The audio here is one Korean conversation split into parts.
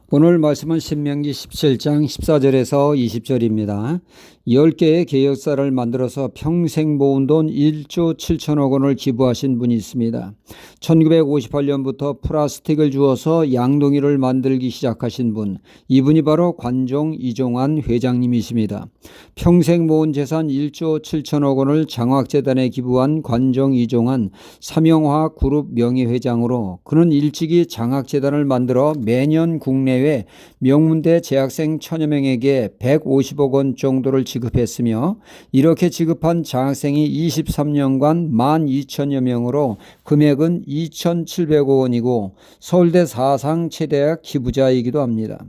오늘 말씀은 신명기 17장 14절에서 20절입니다. 10개의 계역사를 만들어서 평생 모은 돈 1조 7천억 원을 기부하신 분이 있습니다. 1958년부터 플라스틱을 주어서 양동이를 만들기 시작하신 분, 이분이 바로 관종 이종환 회장님이십니다. 평생 모은 재산 1조 7천억 원을 장학재단에 기부한 관종 이종환 삼영화 그룹 명예회장으로, 그는 일찍이 장학재단을 만들어 매년 국내외 명문대 재학생 1000여 명에게 150억 원 정도를 지급했으며, 이렇게 지급한 장학생이 23년간 12,000여 명으로 금액은 2,700억 원이고 서울대 사상 최대학 기부자이기도 합니다.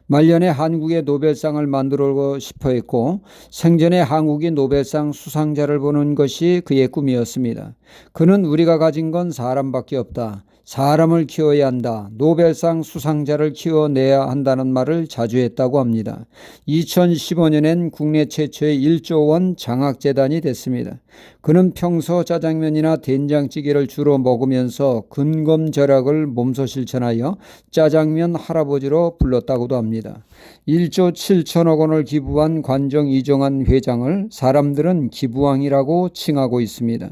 말년에 한국의 노벨상을 만들고 싶어 했고 생전에 한국이 노벨상 수상자를 보는 것이 그의 꿈이었습니다. 그는 우리가 가진 건 사람밖에 없다. 사람을 키워야 한다. 노벨상 수상자를 키워내야 한다는 말을 자주 했다고 합니다. 2015년엔 국내 최초의 1조 원 장학재단이 됐습니다. 그는 평소 짜장면이나 된장찌개를 주로 먹으면서 근검절약을 몸소 실천하여 짜장면 할아버지로 불렀다고도 합니다. 1조 7천억 원을 기부한 관종 이종환 회장을 사람들은 기부왕이라고 칭하고 있습니다.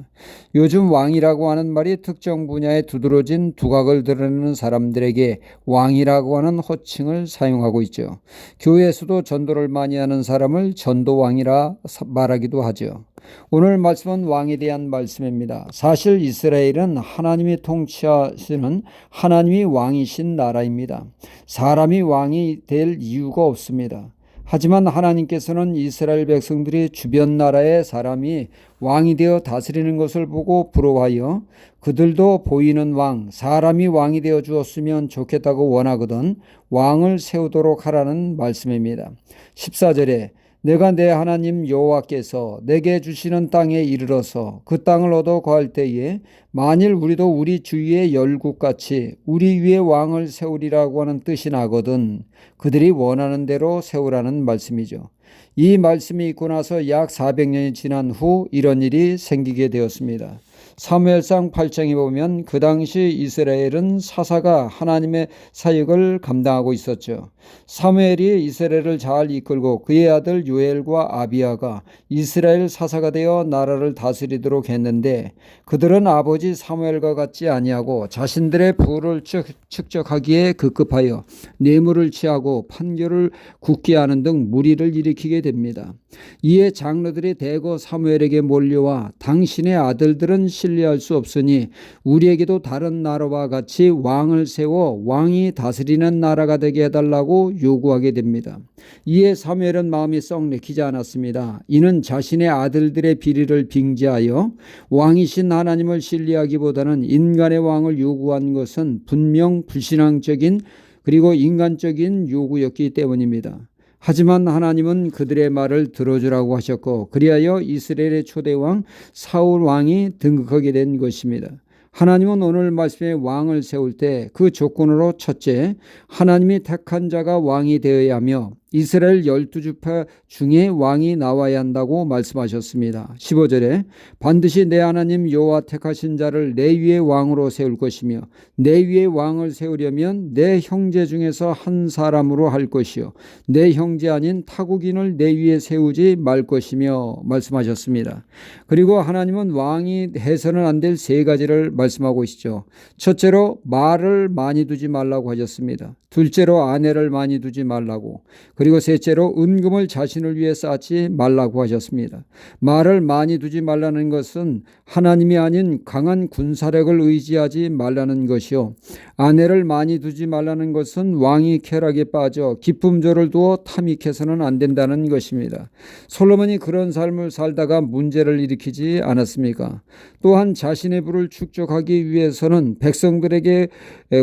요즘 왕이라고 하는 말이 특정 분야에 두드러진 두각을 드러내는 사람들에게 왕이라고 하는 호칭을 사용하고 있죠. 교회에서도 전도를 많이 하는 사람을 전도왕이라 말하기도 하죠. 오늘 말씀은 왕에 대한 말씀입니다. 사실 이스라엘은 하나님이 통치하시는, 하나님이 왕이신 나라입니다. 사람이 왕이 될 이유가 없습니다. 하지만 하나님께서는 이스라엘 백성들이 주변 나라의 사람이 왕이 되어 다스리는 것을 보고 부러워하여 그들도 보이는 왕, 사람이 왕이 되어 주었으면 좋겠다고 원하거든 왕을 세우도록 하라는 말씀입니다. 14절에 내가 내 하나님 여호와께서 내게 주시는 땅에 이르러서 그 땅을 얻어 거할 때에 만일 우리도 우리 주위의 열국같이 우리 위에 왕을 세우리라고 하는 뜻이 나거든 그들이 원하는 대로 세우라는 말씀이죠. 이 말씀이 있고 나서 약 400년이 지난 후 이런 일이 생기게 되었습니다. 사무엘상 8장에 보면 그 당시 이스라엘은 사사가 하나님의 사역을 감당하고 있었죠. 사무엘이 이스라엘을 잘 이끌고 그의 아들 요엘과 아비야가 이스라엘 사사가 되어 나라를 다스리도록 했는데, 그들은 아버지 사무엘과 같지 아니하고 자신들의 부를 축적하기에 급급하여 뇌물을 취하고 판결을 굳게 하는 등 무리를 일으키게 됩니다. 이에 장로들이 대거 사무엘에게 몰려와 당신의 아들들은 신뢰할 수 없으니 우리에게도 다른 나라와 같이 왕을 세워 왕이 다스리는 나라가 되게 해달라고 요구하게 됩니다. 이에 사무엘은 마음이 썩 내키지 않았습니다. 이는 자신의 아들들의 비리를 빙자하여 왕이신 하나님을 신뢰하기보다는 인간의 왕을 요구한 것은 분명 불신앙적인 그리고 인간적인 요구였기 때문입니다. 하지만 하나님은 그들의 말을 들어주라고 하셨고 그리하여 이스라엘의 초대왕 사울 왕이 등극하게 된 것입니다. 하나님은 오늘 말씀에 왕을 세울 때 그 조건으로 첫째, 하나님이 택한 자가 왕이 되어야 하며 이스라엘 12지파 중에 왕이 나와야 한다고 말씀하셨습니다. 15절에 반드시 내 하나님 여호와 택하신 자를 내 위에 왕으로 세울 것이며 내 위에 왕을 세우려면 내 형제 중에서 한 사람으로 할 것이요 내 형제 아닌 타국인을 내 위에 세우지 말 것이며 말씀하셨습니다. 그리고 하나님은 왕이 해서는 안 될 세 가지를 말씀하고 있죠. 첫째로 말을 많이 두지 말라고 하셨습니다. 둘째로 아내를 많이 두지 말라고, 그리고 셋째로 은금을 자신을 위해 쌓지 말라고 하셨습니다. 말을 많이 두지 말라는 것은 하나님이 아닌 강한 군사력을 의지하지 말라는 것이요, 아내를 많이 두지 말라는 것은 왕이 쾌락에 빠져 기쁨조를 두어 탐닉해서는 안 된다는 것입니다. 솔로몬이 그런 삶을 살다가 문제를 일으키지 않았습니까? 또한 자신의 부를 축적하기 위해서는 백성들에게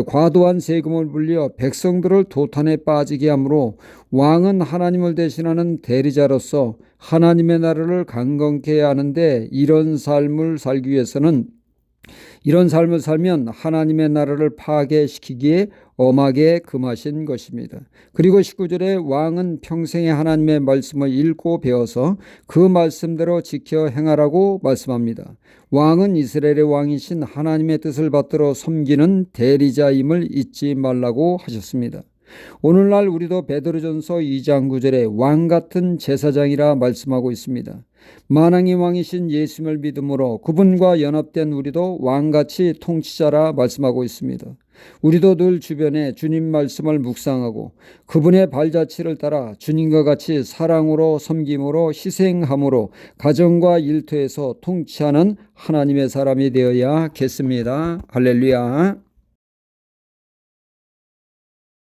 과도한 세금을 물려 백성들을 도탄에 빠지게 하므로 왕은 하나님을 대신하는 대리자로서 하나님의 나라를 강건케 해야 하는데, 이런 삶을 살기 위해서는 이런 삶을 살면 하나님의 나라를 파괴시키기에 엄하게 금하신 것입니다. 그리고 19절에 왕은 평생에 하나님의 말씀을 읽고 배워서 그 말씀대로 지켜 행하라고 말씀합니다. 왕은 이스라엘의 왕이신 하나님의 뜻을 받들어 섬기는 대리자임을 잊지 말라고 하셨습니다. 오늘날 우리도 베드로전서 2장 9절에 왕 같은 제사장이라 말씀하고 있습니다. 만왕의 왕이신 예수님을 믿음으로 그분과 연합된 우리도 왕같이 통치자라 말씀하고 있습니다. 우리도 늘 주변에 주님 말씀을 묵상하고 그분의 발자취를 따라 주님과 같이 사랑으로 섬김으로 희생함으로 가정과 일터에서 통치하는 하나님의 사람이 되어야겠습니다. 할렐루야.